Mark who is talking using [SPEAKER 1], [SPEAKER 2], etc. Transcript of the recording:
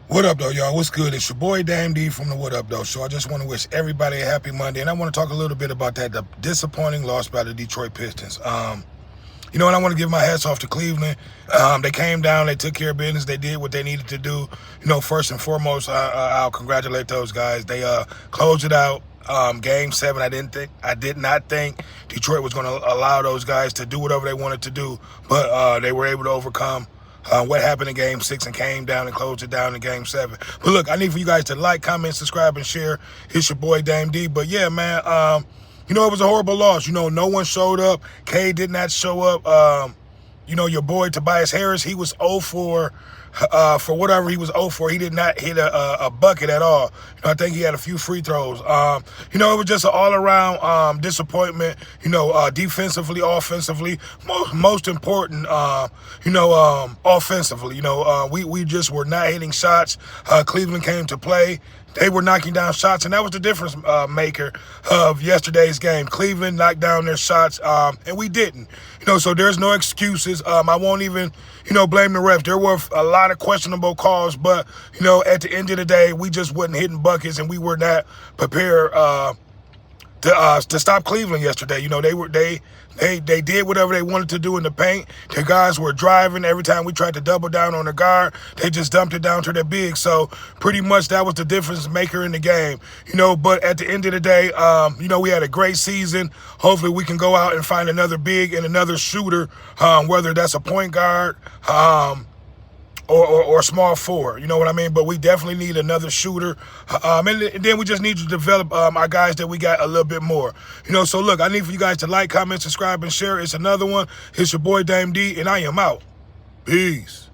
[SPEAKER 1] What up, though, y'all? What's good? It's your boy, Dame D from the What Up, though. So I just want to wish everybody a happy Monday, and I want to talk a little bit about the disappointing loss by the Detroit Pistons. And I want to give my hats off to Cleveland. They came down, they took care of business, they did what they needed to do. First and foremost, I'll congratulate those guys. They closed it out. Game 7, I did not think Detroit was going to allow those guys to do whatever they wanted to do, but they were able to overcome what happened in Game 6 and came down and closed it down in Game 7. But look, I need for you guys to like, comment, subscribe, and share. It's your boy, Dame D. But yeah, man, it was a horrible loss. No one showed up. K did not show up. Your boy, Tobias Harris, he was 0 for whatever he was 0 for. He did not hit a bucket at all. I think he had a few free throws. It was just an all-around disappointment, defensively, offensively, most important, offensively. We just were not hitting shots. Cleveland came to play. They were knocking down shots, and that was the difference maker of yesterday's game. Cleveland knocked down their shots, and we didn't. So there's no excuses. I won't even, blame the refs. There were a lot of questionable calls, but, at the end of the day, we just wasn't hitting buckets, and we were not prepared to stop Cleveland yesterday. They did whatever they wanted to do in the paint. Their guys were driving. Every time we tried to double down on the guard, they just dumped it down to their big. So pretty much that was the difference maker in the game. But at the end of the day, we had a great season. Hopefully we can go out and find another big and another shooter, whether that's a point guard, or small forward, you know what I mean? But we definitely need another shooter. And then we just need to develop our guys that we got a little bit more. So look, I need for you guys to like, comment, subscribe, and share. It's another one. It's your boy, Dame D, and I am out. Peace.